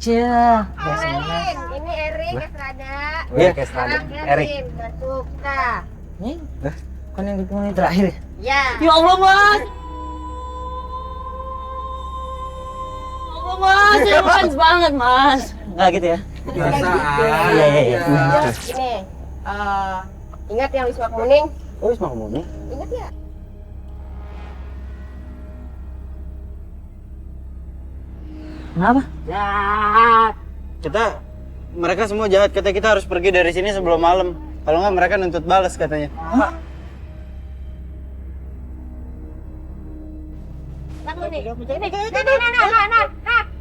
Cia. Kenalin, ini Erik Estrada. Iya, Estrada. Erik. Masuk. Nah. Nih, kan yang ditemani terakhir ya? Ya. Ya Allah, Mas. Ya Allah, Mas. Saya fans banget, Mas. Enggak gitu ya? Biasa. Iya, iya, iya. Ini, ingat yang Wisma Kemuning? Oh, Wisma Kemuning. Ingat ya? Kenapa? Mereka semua jahat, katanya kita harus pergi dari sini sebelum malam. Kalau nggak mereka nuntut balas katanya.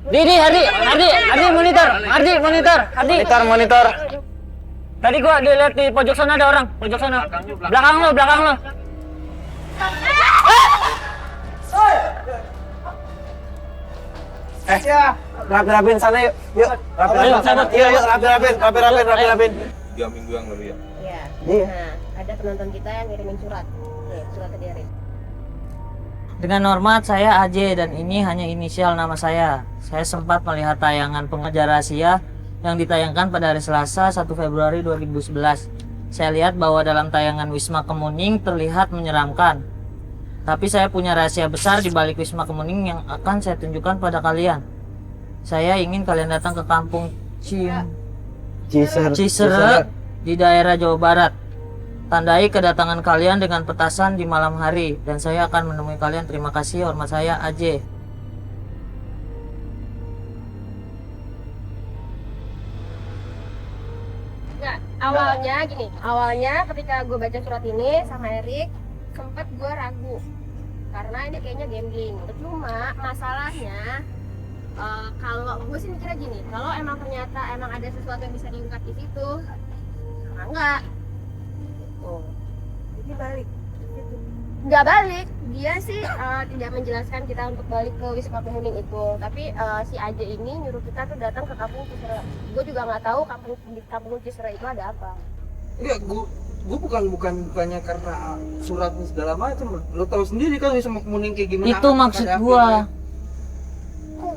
Di, Hardi monitor, monitor. Tadi gua dilihat di pojok sana ada orang, pojok sana. Belakang lo. Rapi-rapin sana yuk. Yuk, rapi-rapin. 3 minggu yang lalu ya. Iya. Iya. Nah, ada penonton kita yang ngirimin surat. Nih, surat tadi Erik. Dengan hormat, saya AJ dan ini hanya inisial nama saya. Saya sempat melihat tayangan pengejar rahasia yang ditayangkan pada hari Selasa 1 Februari 2011. Saya lihat bahwa dalam tayangan Wisma Kemuning terlihat menyeramkan. Tapi saya punya rahasia besar di balik Wisma Kemuning yang akan saya tunjukkan pada kalian. Saya ingin kalian datang ke kampung Cisere di daerah Jawa Barat. Tandai kedatangan kalian dengan petasan di malam hari dan saya akan menemui kalian. Terima kasih, hormat saya AJ. Nah, awalnya ketika gue baca surat ini sama Erik, sempat gue ragu karena ini kayaknya gambling. Cuma masalahnya kalau gue sih mikirnya gini, kalau emang ternyata emang ada sesuatu yang bisa diungkap di situ, enggak. Oh, jadi balik. Nggak balik, dia sih tidak menjelaskan kita untuk balik ke Wisma Kemuning itu. Tapi si Aja ini nyuruh kita tuh datang ke kampung Cisere. Gue juga nggak tahu di kampung Cisere itu ada apa. Enggak, gue bukannya karena surat segala macam. Lo tahu sendiri kan Wisma Kemuning kayak gimana. Itu maksud gua.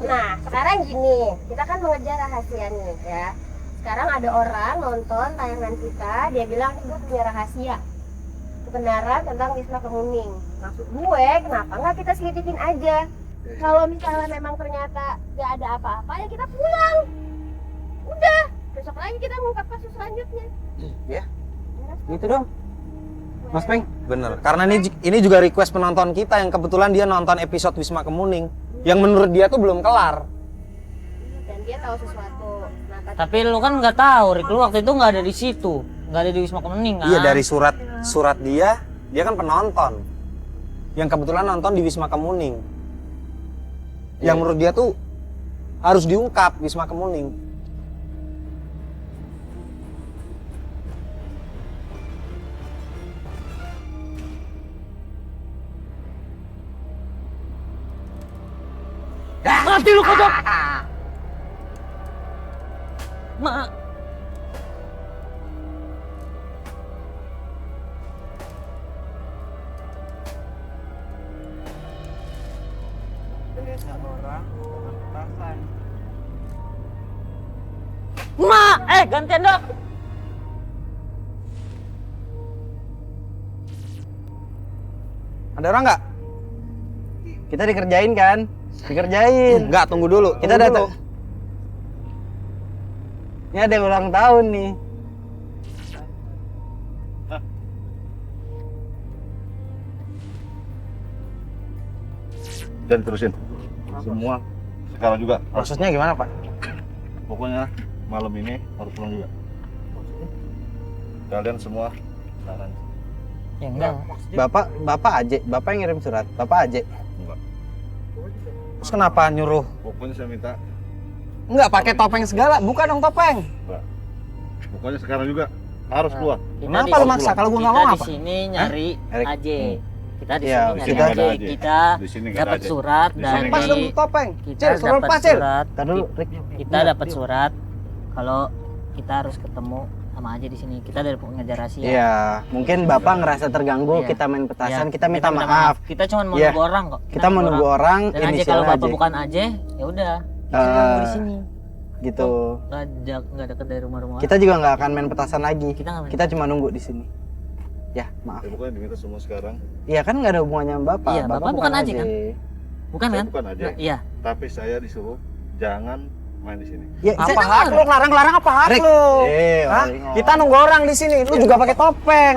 Nah, sekarang gini, kita kan mengejar rahasia nih ya. Sekarang ada orang nonton tayangan kita, dia bilang gue punya rahasia kebenaran tentang Wisma Kemuning. Maksud gue, kenapa nggak kita selidikin aja? Kalau misalnya memang ternyata nggak ada apa-apa, ya kita pulang. Udah, besok lagi kita ngungkap kasus selanjutnya. Ya, gitu dong. Mas Peng, bener. Karena ini juga request penonton kita yang kebetulan dia nonton episode Wisma Kemuning, yang menurut dia tuh belum kelar. Dan dia tahu sesuatu. Nah, Tapi lu kan nggak tahu, Rik, lu waktu itu nggak ada di situ, nggak ada di Wisma Kemuning kan? Iya, dari surat dia kan penonton yang kebetulan nonton di Wisma Kemuning. Yang menurut dia tuh harus diungkap Wisma Kemuning. Mati lu kodok! Ma. Gantian dok. Ada orang nggak? Kita dikerjain kan? Dikerjain. Nggak, tunggu dulu. Kita datang. Ini ada yang ulang tahun nih. Dan terusin. Semua sekarang juga. Prosesnya gimana, Pak? Pokoknya malam ini harus pulang juga. Kalian semua saran. Ya enggak. Bapak aja, Bapak yang ngirim surat. Bapak aja. Enggak. Terus kenapa nyuruh? Pokoknya saya minta. Enggak pakai topeng segala, buka dong topeng. Enggak. Pokoknya sekarang juga harus keluar. Kenapa lu maksa? Kalau gua nggak mau Kita apa? di sini nyari Erik. AJ. Kita di Iya, sini nyari kita- AJ. Kita Di sini nggak ada dapat AJ. surat Di sini Pas dari dong topeng. kita Cil, suruh dapat lepas, Cil. surat. Ntar dulu, Rik. Kita dapat surat kalau kita harus ketemu sama AJ di sini. Kita dari pengejar rahasia. Iya, mungkin Bapak ngerasa terganggu, Iya. kita main petasan, Iya, kita minta maaf. Kita cuma mau Iya. nunggu orang kok. Kita mau nunggu orang, Dan AJ kalau inisialnya Bapak AJ. bukan AJ, ya udah. Kita nunggu di sini. gitu. Nggak dekat dari rumah-rumah. Kita juga nggak akan main petasan lagi. Kita nggak main Kita cuma nunggu di sini. Ya, maaf. Ya, pokoknya diminta semua sekarang. Iya kan nggak ada hubungannya sama Bapak. Iya, Bapak bukan Aji, kan? Bukan Saya kan? bukan aja. Nah, iya. Tapi saya disuruh jangan main di sini. Ya, Apa Saya hak dengar. lu larang-larang apa hak Rick. lu? Hah? Hah? Kita nunggu orang di sini. Lu juga pakai topeng.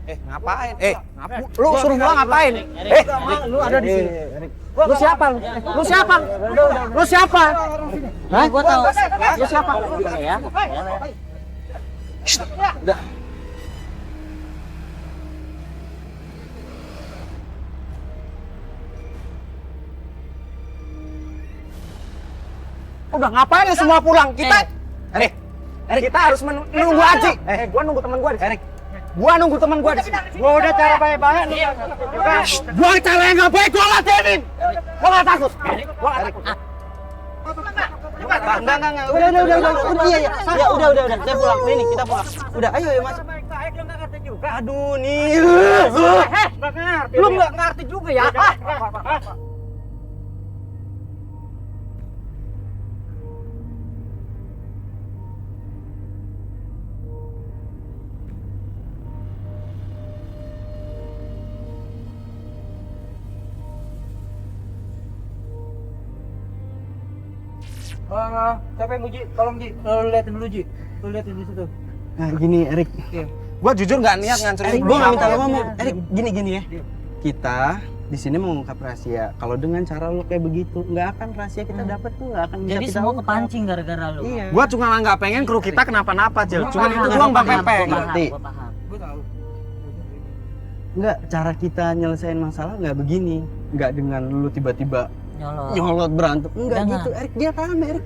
Ngapain? Lu suruh gua ngapain? Lu ada di sini. Lu siapa? Lu siapa? Lu siapa? Hah? Gua tahu. Lu siapa? Ya. Udah ngapain lu semua pulang? Kita kita harus menunggu Aji. Gua nunggu teman gua di sini. Gua nunggu teman gua di sini. Gua udah cara baik-baik lu. Gua cara yang nggak baik gua ladenin. Gua nggak takut. Gua nggak takut. Enggak. Udah. Iya. Ya, udah. Saya pulang. Ini kita pulang. Udah, ayo ya, Mas. Aduh, nih. Lu nggak ngerti juga ya? Siapa yang Ji? Tolong Ji. Lu liatin dulu Ji. Lu liatin di situ. Nah, gini, Erik. Gua jujur nggak niat ngancurin. Erik, gua nggak minta lo Apa. ngomong. Erik, gini ya. Kita di sini mau ngungkap rahasia. Kalau dengan cara lo kayak begitu, nggak akan rahasia kita dapat tuh, nggak akan bisa Jadi kita semua ungkap. kepancing gara-gara lu. Iya. Gua cuma nggak pengen kru kita kenapa-napa, Jel. Gua Cuman paham, itu gua doang Bang paham, Pepeng. gua Ngerti. paham. Gua tahu. Nggak, cara kita nyelesain masalah nggak begini. Nggak dengan lu tiba-tiba Nyolot. nyolot berantem. Enggak Jangan. gitu, Erik. Dia paham, Erik.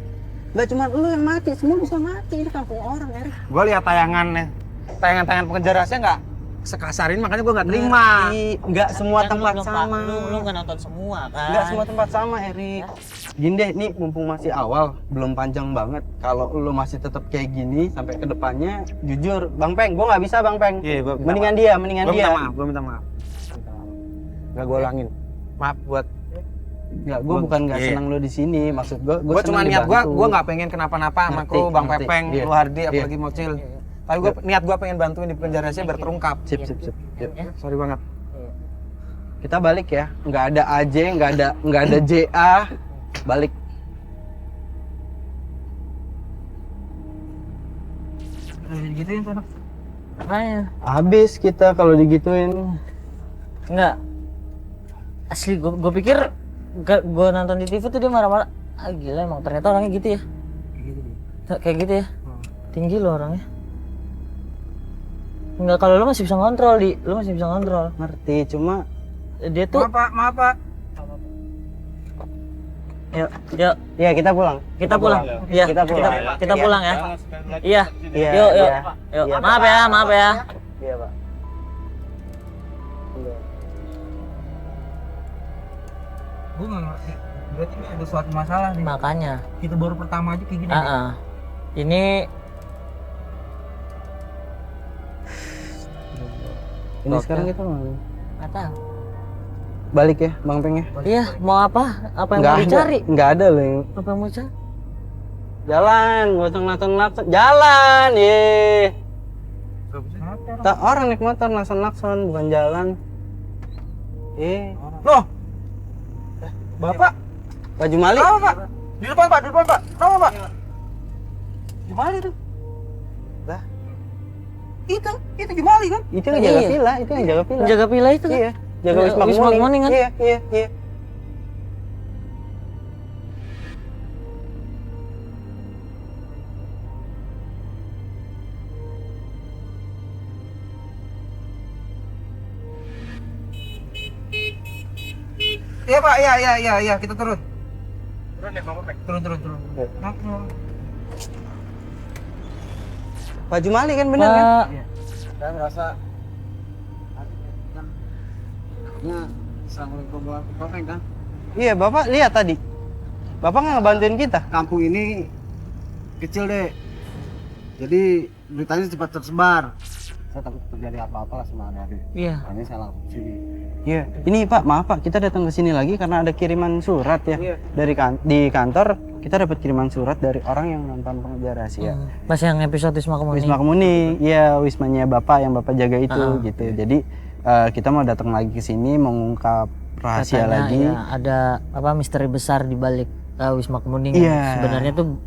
Nggak cuma lu yang mati, semua bisa mati. Ini kampung orang, Erik. Gua lihat tayangan pengejar rahasia nggak sekasarin, makanya gua nggak terima. Ngerti. Nggak semua Kan lu tempat belum sama. Lu nggak nonton semua kan? Nggak semua tempat sama, Erik. Gini deh, nih mumpung masih awal, belum panjang banget. Kalau lu masih tetap kayak gini sampai ke depannya, jujur, Bang Peng, gua nggak bisa, Bang Peng. Iya, gua minta Mendingan maaf. dia, mendingan Gua dia. minta maaf. Nggak gua ulangin. Maaf buat Nggak, gua bukan nggak Iya. senang lu di sini. Maksud gua gua cuma senang niat dibantu. gua nggak pengen kenapa-napa sama Ngerti, kru Bang ngerti. Pepeng, Iya. lu Hardi, Iya. apalagi Mocil. Tapi niat gua pengen bantuin di pengejar rahasia biar terungkap. Sip. Sorry banget. Kita balik ya. Nggak ada AJ, nggak ada JA. Balik. Gituin sana. Makanya. Habis kita kalau digituin. Enggak. Asli gue pikir gue nonton di TV tuh dia marah-marah. Ah gila emang ternyata orangnya gitu ya. Kayak gitu ya. Tinggi loh orangnya. Enggak, kalau lu masih bisa ngontrol lu masih bisa ngontrol. Ngerti, cuma Dia tuh Maaf Pak. yuk ya kita pulang. kita pulang. Iya, Kita pulang. kita pulang ya. Iya. Iya. Yuk. Iya. Yuk. Iya, Maaf ya. Iya, Pak. Gua nggak ngerti. Berarti ini ada suatu masalah nih. Makanya. Kita baru pertama aja kayak gini. Ini Ini Oke. sekarang kita mau nggak tahu. balik ya, Bang Peng ya. Iya, mau apa? Apa yang Nggak mau dicari? Nggak ada loh yang Apa yang mau cari? jalan, gak usah ngelakson. Jalan, ye. Tak orang naik motor lakson bukan jalan. Loh. Bapak, Pak Jumali. kenapa Pak? Di depan Pak. Kenapa Pak? Jumali tuh. Itu Jumali kan? Itu yang jaga Iya. villa, itu yang jaga villa. Jaga pila itu kan? Iya, jaga Wisma Wisma Kemuning. Kemuning kan? Iya. Iya Pak, iya, kita turun. Turun ya Bang Pepeng. Turun. Pak Jumali kan bener kan? Pak, Saya merasa karena Assalamualaikum warahmatullahi wabarakatuh kan. Iya, Bapak lihat tadi. Bapak nggak ngebantuin kita. Kampung ini kecil deh. Jadi beritanya cepat tersebar. Saya takut terjadi apa-apa lah sama adik-adik. Iya. Makanya saya langsung sini. Iya, ini Pak, maaf Pak, kita datang ke sini lagi karena ada kiriman surat ya. Dari di kantor kita dapat kiriman surat dari orang yang nonton Pengejar Rahasia. Pas yang episode Wisma Kemuning. Wisma Kemuning, iya, wismanya Bapak yang Bapak jaga itu gitu. Jadi kita mau datang lagi ke sini mengungkap rahasia Katanya, lagi. ya, ada apa misteri besar di balik Wisma Kemuning. Iya. Sebenarnya tuh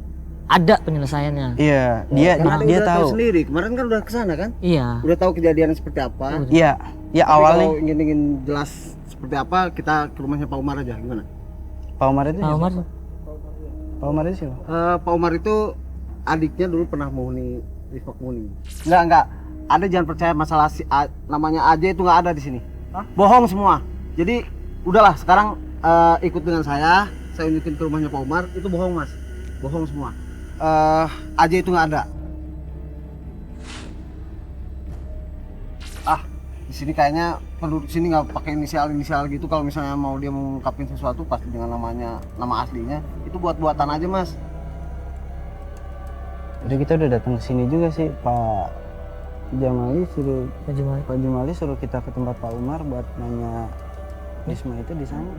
ada penyelesaiannya. Iya, Karena dia udah tahu. sendiri. Kemarin kan udah kesana kan? Iya. Udah tahu kejadian seperti apa. Iya, ya Tapi awalnya kalau ingin jelas seperti apa, kita ke rumahnya Pak Umar aja. Gimana? Pak Umar itu. Pak Umar. Pak Umar itu siapa? Pak Umar itu adiknya dulu pernah menghuni Wisma Kemuning. Enggak. Ada jangan percaya masalah namanya aja itu nggak ada di sini. Bohong semua. Jadi udahlah sekarang ikut dengan saya unjukin ke rumahnya Pak Umar. Itu bohong mas, bohong semua. Aja itu nggak ada. Di sini kayaknya penduduk sini nggak pakai inisial gitu. Kalau misalnya mau dia mengungkapin sesuatu pasti dengan nama aslinya. Itu buat-buatan aja mas. Udah kita udah datang ke sini juga sih, Pak Jamali suruh Pak Jamali suruh kita ke tempat Pak Umar buat nanya Wisma itu di sana.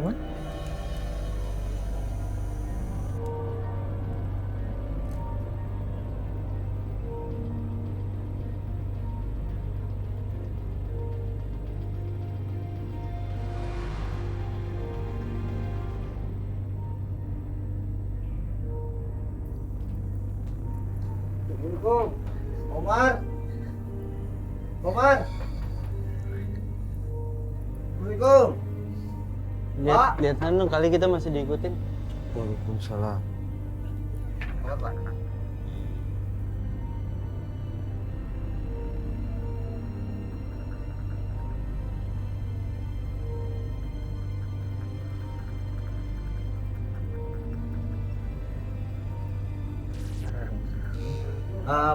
Assalamualaikum, Omar. Assalamualaikum. Lihat sana kali kita masih diikutin. Waalaikumsalam. Apa?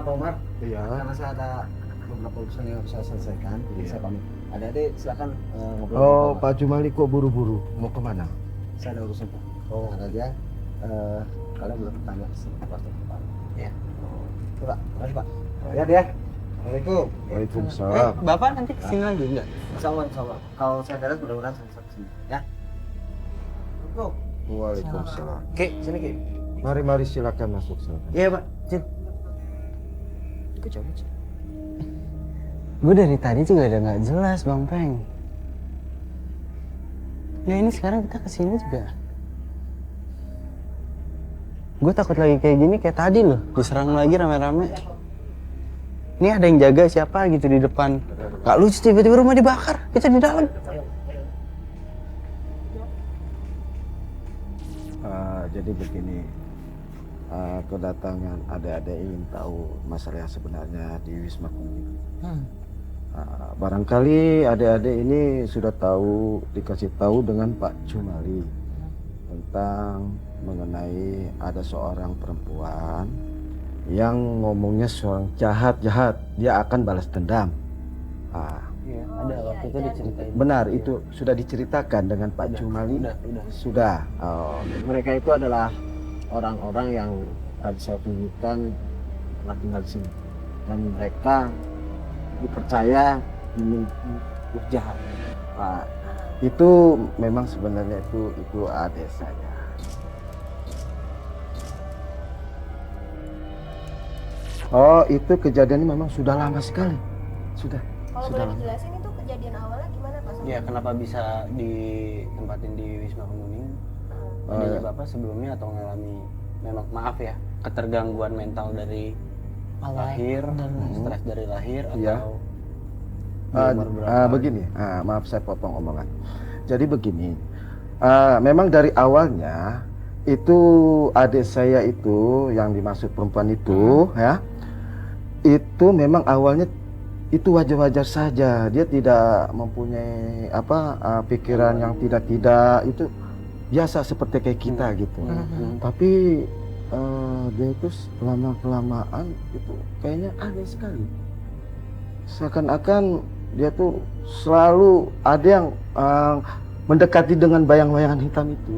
Pak Umar, Iya. karena saya ada beberapa urusan yang harus saya selesaikan, jadi saya pamit. Adik-adik silakan ngobrol. Oh, Pak Jumali kok buru-buru? Mau kemana? Saya ada urusan Pak. Oh, aja. Kalian boleh bertanya sama Pak. Ya. Coba, makasih Pak. Ya dia. Assalamualaikum. Waalaikumsalam. Bapak nanti kesini lagi enggak? Insyaallah. Kalau saya beres mudah-mudahan saya kesini. Ya. Assalamualaikum. Waalaikumsalam. Ki, sini Ki. Mari silakan masuk silakan. Iya Pak. Cil. Gue dari tadi juga udah nggak jelas, Bang Peng. Ya ini sekarang kita kesini juga. Gue takut lagi kayak gini kayak tadi loh, diserang lagi rame-rame. Ini ada yang jaga siapa gitu di depan. Gak lucu tiba-tiba rumah dibakar, kita di dalam. Jadi begini, kedatangan adik-adik ingin tahu masalah yang sebenarnya di Wisma Kemuning. Barangkali adik-adik ini sudah tahu, dikasih tahu dengan Pak Jumali tentang mengenai ada seorang perempuan yang ngomongnya seorang jahat, dia akan balas dendam. Iya, ada waktu itu diceritain. Benar, itu sudah diceritakan dengan Pak Jumali. Sudah. Oh. Mereka itu adalah orang-orang yang tadi saya tunjukkan pernah tinggal di sini. Dan mereka dipercaya memiliki ruh jahat. Pak, itu memang sebenarnya itu adik saya. Oh, itu kejadiannya memang sudah lama sekali. Sudah. Kalau Sudah boleh lama. dijelasin itu kejadian awalnya gimana Pak? Ya kenapa bisa ditempatin di Wisma Kemuning? Adanya Bapak sebelumnya atau mengalami, memang maaf ya, ketergangguan mental dari lahir, stres dari lahir Iya. atau di Ah, umur berapa? begini, maaf saya potong omongan. Jadi begini, memang dari awalnya itu adik saya itu yang dimaksud perempuan itu ya, itu memang awalnya itu wajar-wajar saja. Dia tidak mempunyai pikiran yang tidak itu biasa seperti kayak kita gitu. Tapi dia itu lama-kelamaan itu kayaknya aneh sekali. Seakan-akan dia tuh selalu ada yang mendekati dengan bayang-bayangan hitam itu.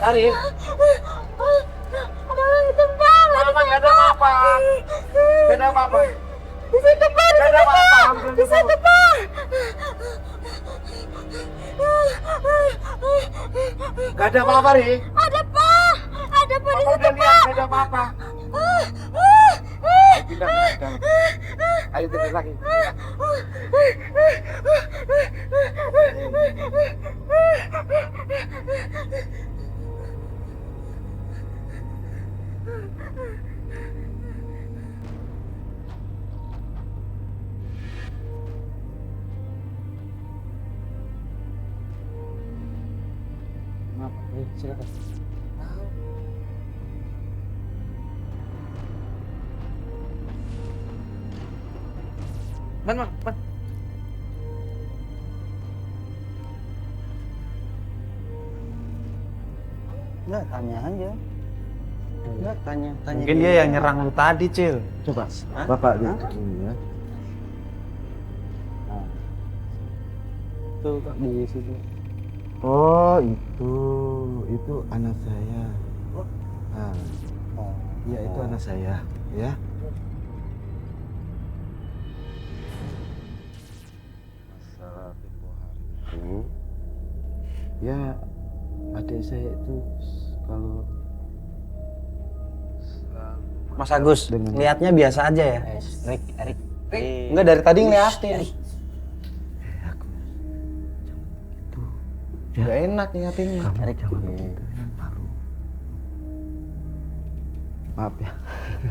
Arif. Aduh, itu Bang. Mama nggak ada apa-apa. Nggak ada apa-apa. Di situ Bang, di Nggak ada situ apa-apa. Bang. Di situ Bang. Nggak ada apa-apa, Ri. Ada Pak. Ada Pak di Papa situ udah lihat, Pak. nggak ada apa-apa. Pindah. Ayo tidur lagi. Maaf, silakan. Man. Enggak, tanya aja. Enggak, tanya. Mungkin dia yang nyerang lu tadi, Cil. Coba, Bapak lihat dulu ya. Tuh, Kak, di situ. Oh, itu anak saya. Nah, ya itu anak saya, ya. Masalah tempo hari itu, ya adik saya itu kalau Mas Agus, Dengan- lihatnya biasa aja ya. Erik. Enggak dari tadi ngeliatin. Gak enak ngeliatinnya. kamu jangan begitu, malu. Maaf ya.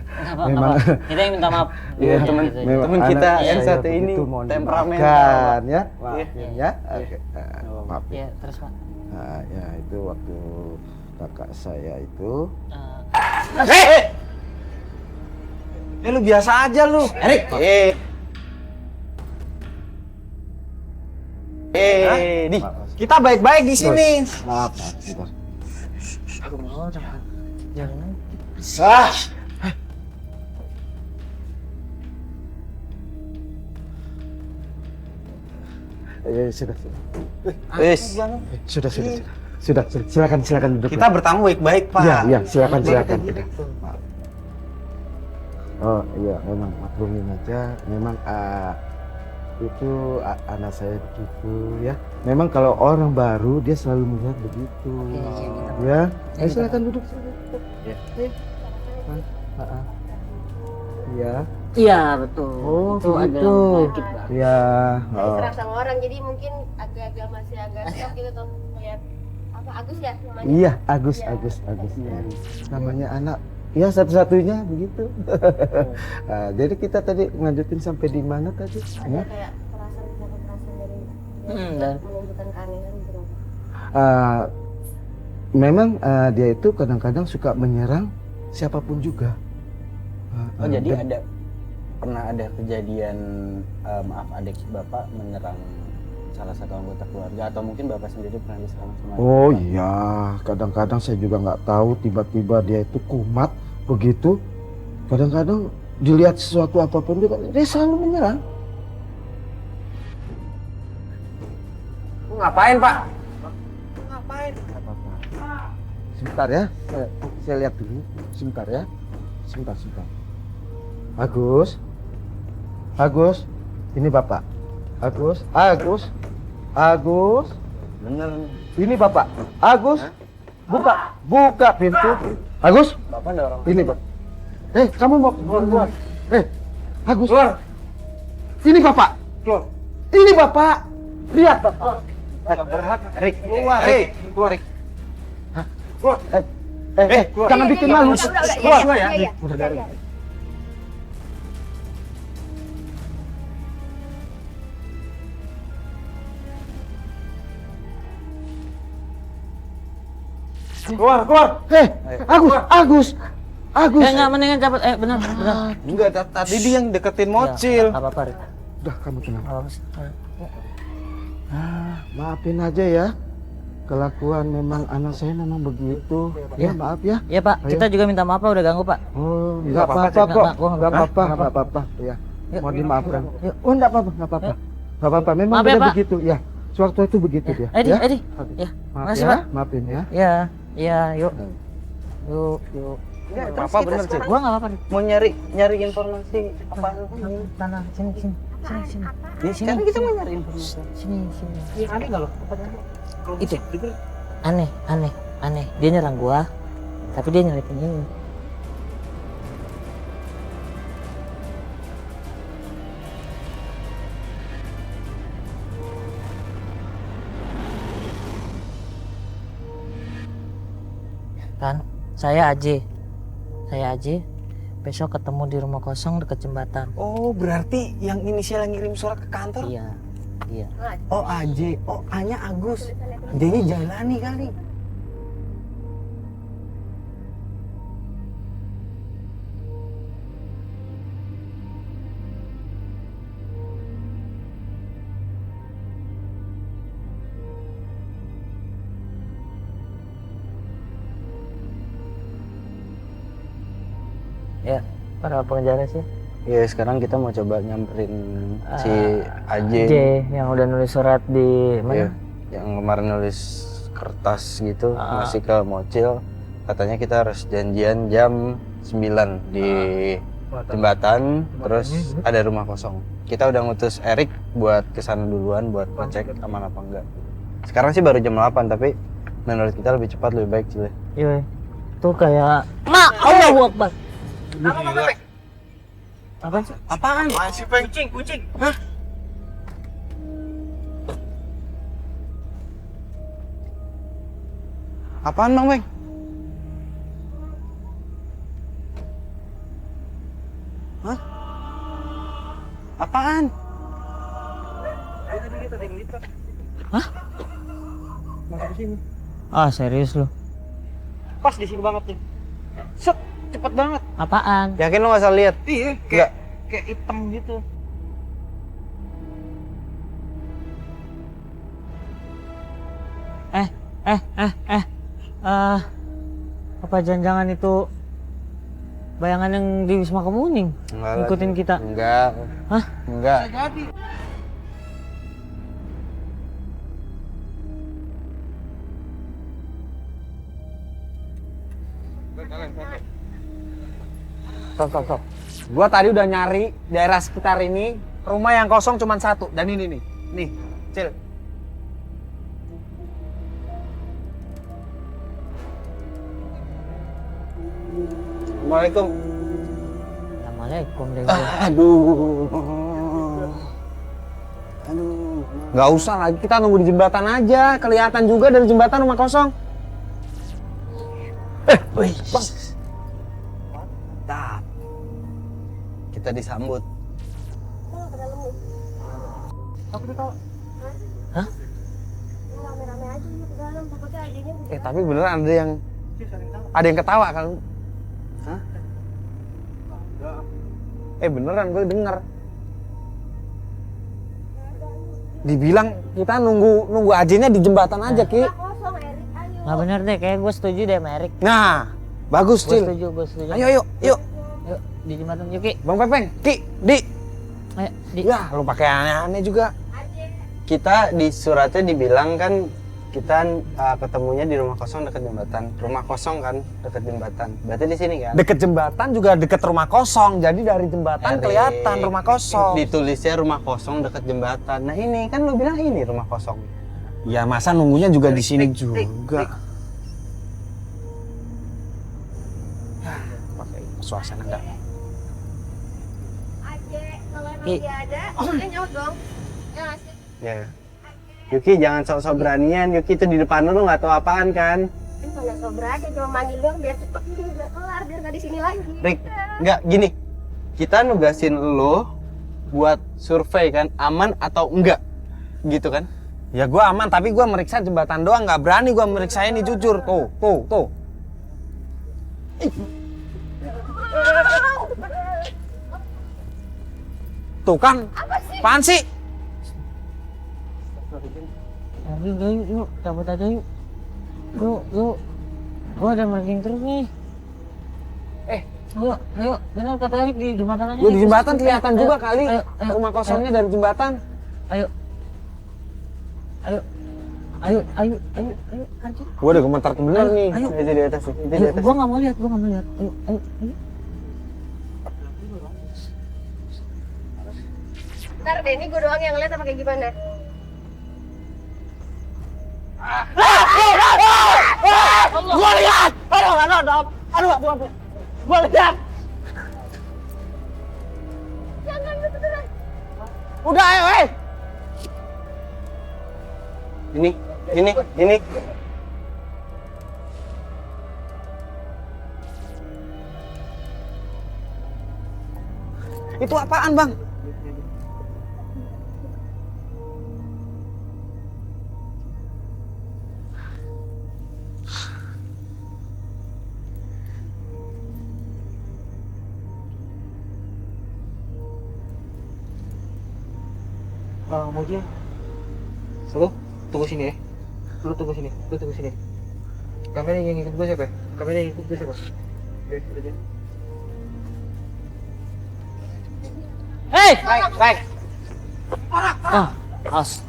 Nggak apa-apa, Memang- nggak apa-apa. Kita yang minta maaf. Iya, Temen memang temen anak kita saya yang satu ini begitu, mohon temperamental, dimaafkan, ya. Iya. Maafin ya. Oke. Maaf. Ya, terus Pak. Nah, ya itu waktu kakak saya itu Ya lu biasa aja lu. Erik. Nih, kita baik-baik di sini. maaf sebentar. Jangan. Ah. Sudah. Wis. Sudah. Sudah, silakan duduk. Kita bertamu baik-baik, Pak. Iya, silakan. Maaf. Oh iya, memang maklumin aja. Memang itu anak saya begitu ya. Memang kalau orang baru dia selalu melihat begitu. Ya, silakan duduk. Ya. Iya. Iya, betul. Oh, itu begitu. adalah penyakit, Pak. Iya. Diserang sama orang, jadi mungkin agak masih agak shock gitu tuh lihat apa Agus ya namanya. Iya, Agus. Iya. Namanya anak. Ya satu-satunya begitu. Nah, jadi kita tadi lanjutin sampai di mana tadi? Ada Ya? kayak perasaan dari Dan menunjukkan keanehan gitu. Memang dia itu kadang-kadang suka menyerang siapapun juga. Oh, jadi dan- pernah ada kejadian maaf adik Bapak menyerang salah satu anggota keluarga atau mungkin Bapak sendiri pernah diserang sama Oh Bapak? iya, kadang-kadang saya juga nggak tahu tiba-tiba dia itu kumat begitu. Kadang-kadang dilihat sesuatu apapun dia selalu menyerang. Ngapain, Pak? Nggak apa-apa. Sebentar ya, saya lihat dulu. Sebentar ya, sebentar. Agus, ini Bapak. Agus. Bener. Ini Bapak. Agus. Buka pintu. Agus. Bapak ada orang. Ini, Pak. Kamu mau keluar? Agus. Keluar. Ini Bapak. Keluar. Ini Bapak. Lihat, Bapak. Berhak, Erik. Keluar, Erik. Keluar, Erik. Keluar. Jangan bikin malu. Keluar. Iya. Keluar. Agus. enggak mendingan cabut. Benar. Enggak, tadi dia yang deketin Mocil. Enggak apa-apa, Rik. Udah, kamu tenang. Nggak apa-apa sih. Maafin aja ya. Kelakuan memang anak saya memang begitu. Ya, maaf ya. Iya, Pak. Ayo. Kita juga minta maaf, Pak. Udah ganggu, Pak. Oh, Nggak nggak apa-apa, apa-apa Cik. kok. Nggak, gua Nggak apa-apa. Ya, Yuk. mau dimaafkan. Oh, nggak apa-apa. Nggak apa-apa. Memang Maaf ya, dia Pak. begitu. Ya, sewaktu itu begitu dia. Edi. Ya. Ya. Maaf Makasih, ya, Pak. maafin ya. Ya. Iya, yuk. Yuk. Apa bener sih? Gua nggak apa-apa. Mau nyari informasi apa? Tanah, sini. Ya, sekarang kita mau nyari informasi. Sini. Aneh nggak lo? Itu aneh. Dia nyerang gua, tapi dia nyelipin ini. Kan, saya Aji. Besok ketemu di rumah kosong dekat jembatan. Oh, berarti yang inisial yang ngirim surat ke kantor? Iya. Oh, AJ. Oh, A-nya Agus. D-nya Jailani kali. Ya, para pengejar sih. Ya sekarang kita mau coba nyamperin si AJ. yang udah nulis surat di Iya, mana? yang kemarin nulis kertas gitu masih ke Mocil. Katanya kita harus janjian jam 9 di jembatan, terus ada rumah kosong. Kita udah ngutus Erik buat kesana duluan buat ngecek aman apa enggak. Sekarang sih baru jam 8 tapi menurut kita lebih cepat lebih baik Cile. Iya. Tuh kayak Allahu Akbar. Apaan sih? Apaan? Masih peng. Kucing. Hah? Apaan Bang Beng? Hah? Apaan? Hah? Masuk ke sini. Ah, serius lu? Pas di sini banget nih. Set, cepet banget. Apaan? Yakin lo gak salah lihat? Iya, Enggak. kayak hitam gitu. Apa jangan-jangan itu bayangan yang di Wisma Kemuning? Enggak lah, Ngikutin kita? Enggak. Hah? Enggak. Jadi. Stop. Gua tadi udah nyari daerah sekitar ini, rumah yang kosong cuma satu, dan ini nih. Nih, Cil. Assalamualaikum. Assalamualaikum deh. Aduh. Nggak usah lagi, kita nunggu di jembatan aja. Kelihatan juga dari jembatan rumah kosong. Wih, Bang. Mantap. Kita disambut. Aku di kau. Hah? Rame-rame aja di dalam, takutnya adanya Tapi beneran ada yang ketawa kan? Hah? Beneran gue denger. Dibilang kita nunggu ajennya di jembatan aja, Ki. kosong, Erik. Ayo. Nggak bener deh, kayak gue setuju deh sama Erik. Nah, bagus, Gue Cil. setuju. Ayo, yuk. Yuk, di jembatan yuk, Ki. Bang Pepeng, Ki, Di. Ayo, di. Ya, lu pakai aneh-aneh juga. Kita di suratnya dibilang kan kita ketemunya di rumah kosong dekat jembatan. Rumah kosong kan dekat jembatan. Berarti di sini kan? Deket jembatan juga deket rumah kosong. Jadi dari jembatan kelihatan rumah kosong. Ditulisnya rumah kosong dekat jembatan. Nah ini kan lu bilang ini rumah kosong. Ya masa nunggunya juga di sini juga. Pakai suasana enggak? Aja, kalau emang Ki. dia ada, dia nyaut dong. Ya nggak sih? Ya. Yuki jangan sok-sok beranian. Yuki itu di depan lu nggak tahu apaan kan? Ini mana sober aja, cuma manggil doang biar cepet ini udah kelar, biar nggak di sini lagi. Rick, nggak gini. Kita nugasin lu buat survei kan aman atau enggak, gitu kan? Ya gua aman, tapi gua meriksa jembatan doang, nggak berani gua meriksa ini jujur. Tuh. Tuh kan? Apaan sih? Yuk, cabut aja yuk. Yuk. Gua ada marking terus nih. Yuk, bener kata Erik di jembatan aja. Lu di jembatan kelihatan Ayo, juga kali ayo, rumah kosongnya dari jembatan. Ayo. Ayo ayo Arji. Gua udah gemetar bener nih. Ayo. Itu di atas, itu di Ayo, atas. gua nggak mau lihat. Ayo. Ntar deh, ini gue doang yang ngeliat apa kayak gimana? Gua lihat. Aduh. Gua lihat. Jangan beneran. Udah ayo, Ini. Itu apaan, Bang? Mau dia. Lu tunggu sini ya. Lu tunggu sini. Kamera yang ikut gue siapa? Udah. Hei! Baik. As.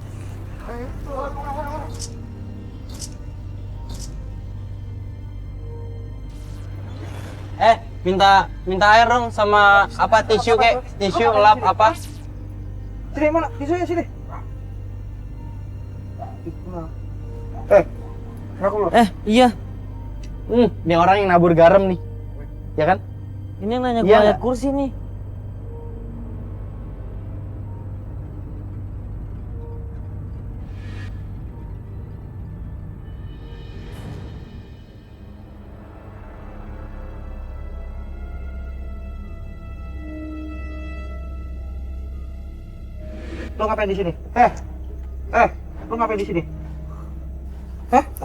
Minta air dong sama apa tisu lap apa? Sini mana? Tisunya sini. Ngaku lu. Iya. Ini orang yang nabur garam nih. Ya kan? Ini yang nanya Iya gua lihat nggak? kursi nih. Lu ngapain di sini? Lu ngapain di sini?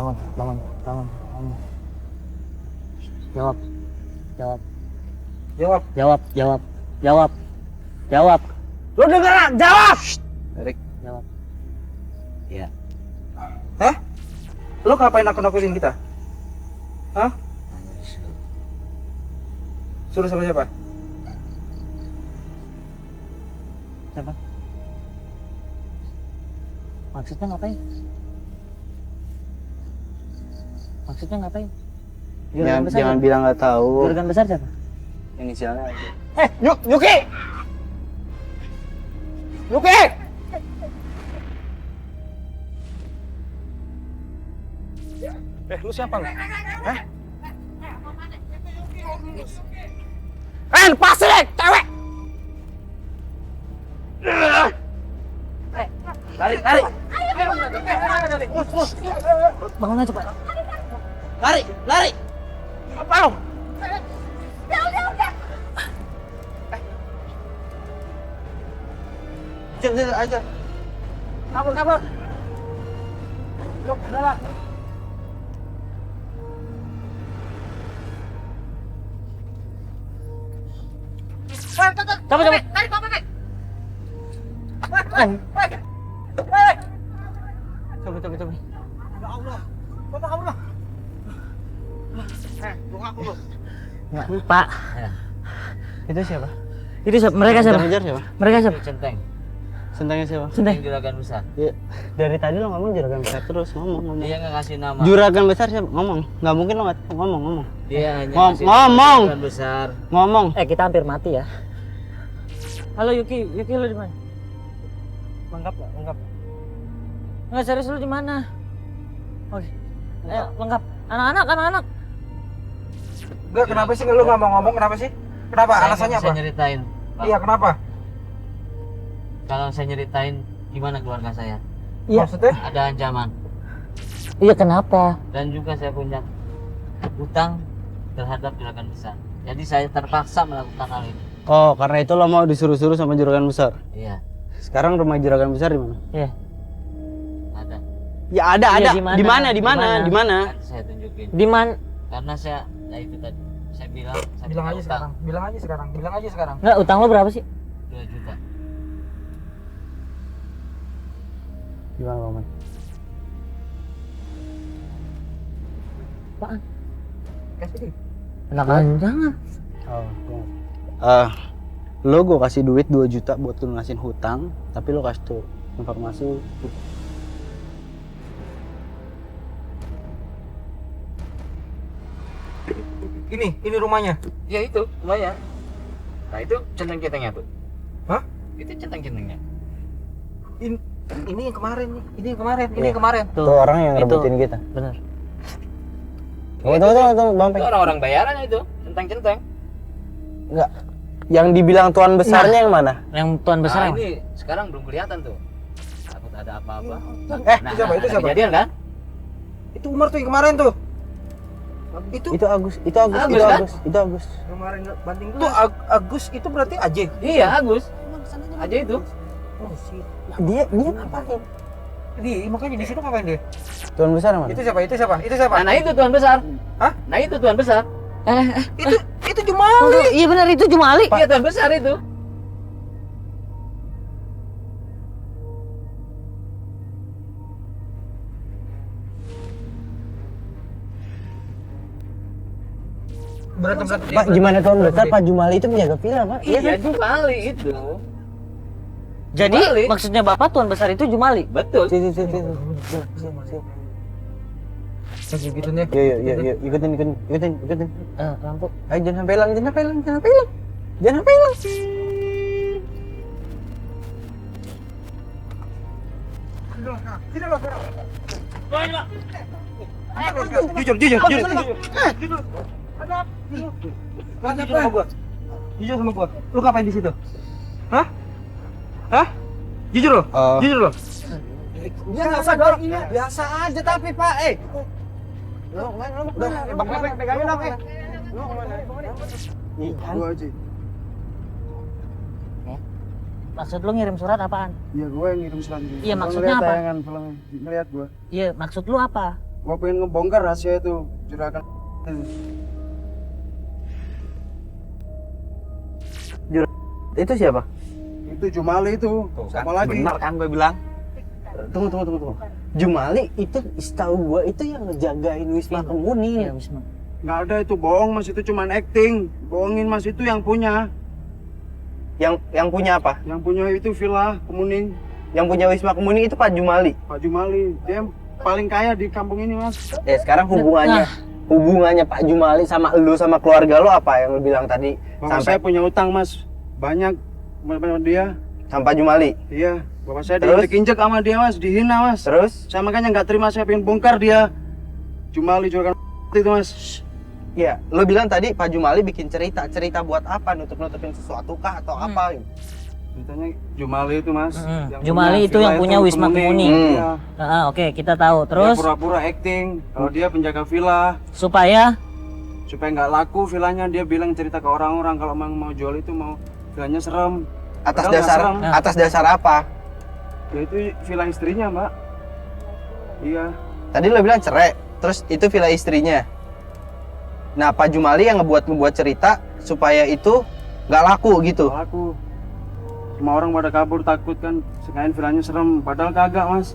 Bangun. Jawab. Lu dengeran, jawab. Erik. Jawab. Iya. Lu ngapain nakut-nakutin kita? Suruh sama siapa? Siapa? Maksudnya ngapain? Jangan bilang nggak tahu. Juragan besar siapa? Inisialnya aja. Yuki! Lu siapa lu? Lepasin deh, cewek! Lari. Bangun aja, Pak. Lari. Apa lu? Udah. Jangan aja. Kabur. Yuk, udah. Cabut. Coba. Ya Allah. Bapak kabur lah. Lu ngaku lu. Pak. Itu siapa? Mereka siapa? Ngejar siapa? Mereka siapa? Centeng. Sentangnya siapa? Centeng. Juragan besar. Ya, dari tadi lo ngomong juragan besar terus ngomong. Dia nggak ngasih nama. Juragan besar siapa? Ngomong. Nggak mungkin lo nggak tahu. Ngomong. Dia hanya ngasih Ngomong. juragan besar. Ngomong. Kita hampir mati ya. Halo Yuki lu di mana? Lengkap. Enggak serius lu di mana? Oh, ayo lengkap. Anak-anak. Enggak, kenapa sih lu nggak mau ngomong? Kenapa sih? Kenapa? Saya Alasannya nggak bisa apa? nyeritain. Pak. Iya, kenapa? Kalau saya nyeritain gimana keluarga saya? Iya. Maksudnya? Ada ancaman Iya kenapa? dan juga saya punya hutang terhadap juragan besar. Jadi saya terpaksa melakukan hal ini. Oh, karena itu lo mau disuruh-suruh sama juragan besar. Iya, Sekarang rumah juragan besar di mana? Iya. ada. Ya ada. Iya, di mana? Di mana? Nanti saya tunjukin. Di mana? Karena saya, ya itu tadi. Saya bilang, saya Bilang punya aja hutang sekarang. Bilang aja sekarang. Enggak, utang lo berapa sih? 2 juta. Gimana, Paman? Apaan? Kasih deh. Jangan. Oh, lo gue kasih duit 2 juta buat lu lunasin hutang, tapi lo kasih tuh informasi Ini rumahnya. Ya itu, lumayan. Nah itu centeng-centengnya tuh. Hah? Itu centeng-centengnya. Ini yang kemarin nih. Ini yang kemarin. Tuh orang yang Itu. rebutin kita. Bener. Tunggu, Bang Itu Peng. orang-orang bayaran itu, centeng-centeng. Enggak. Yang dibilang tuan besarnya yang mana? Yang tuan besar Nah, yang ini sekarang belum kelihatan tuh. Takut ada apa-apa. Itu siapa? Itu ada siapa? Kejadian kan? Itu Umar tuh yang kemarin tuh. Itu Agus. Agus. Kemarin banting tuh Agus itu berarti Ajay. Iya, Agus. Aja itu. Dia ngapain? Makanya di situ ngapain dia? Tuan besar mana? Itu siapa? Nah itu tuan besar. Hah? Nah itu tuan besar. Itu Jumali. Iya benar itu Jumali. Iya tuan besar itu. Berantem. Pak, gimana tuan besar? Pak Jumali itu penjaga villa, Pak. Iya Jumali itu. Jadi Jumali. maksudnya Bapak tuan besar itu Jumali. Betul. Sini. Gitu nih. Yuk, ikutin. Lampu. Ayo jangan sampai hilang. Jangan sampai hilang. Jujur sama gua. Lu ngapain di situ? Hah? Jujur lo? Jujur lo? Dia nggak sadar. Biasa aja tapi Pak. Bang pegangin dong, Gua aja. Maksud lu ngirim surat apaan? Iya, gua yang ngirim surat ini. Iya, Gua maksudnya ngeliat apa? tayangan filmnya, ngeliat gua. Iya, maksud lu apa? Gua pengen ngebongkar rahasia itu, juragan. Itu siapa? Itu Jumali itu. Siapa lagi? Benar kan gue bilang? Tunggu. Jumali itu setahu gua itu yang ngejagain Wisma Iya, Kemuning. Wisma. Nggak ada itu, bohong Mas, itu cuman acting. Bohongin Mas, itu yang punya. Yang punya apa? Yang punya itu Villa Kemuning, Yang punya Wisma Kemuning itu Pak Jumali. Pak Jumali. Dia paling kaya di kampung ini, Mas. Sekarang hubungannya Pak Jumali sama lu sama keluarga lu apa yang lu bilang tadi? Bapak saya punya utang, Mas. Banyak sama dia. Sama Pak Jumali. Iya, bapak saya Terus? diinjek-injek sama dia, Mas, dihina, Mas. Terus? Saya makanya nggak terima, saya pengen bongkar dia. Jumali juragan itu, Mas. Iya, lu bilang tadi Pak Jumali bikin cerita buat apa? Nutup-nutupin sesuatu kah atau apa? Ceritanya Jumali itu, Mas. Yang Jumali itu yang punya Wisma Kemuning. Iya. Oke, kita tahu. Dia Terus pura-pura acting kalau dia penjaga villa. supaya Supaya nggak laku villanya, dia bilang cerita ke orang-orang kalau memang mau jual itu, mau villanya serem. Atas Padahal nggak dasar serem. atas dasar apa? Ya itu villa istrinya, Mbak. Iya. Tadi lu bilang cerai, terus itu villa istrinya. Nah, Pak Jumali yang ngebuat cerita supaya itu nggak laku gitu. Nggak laku. Semua orang pada kabur takut kan, sekain villanya serem. Padahal kagak, Mas.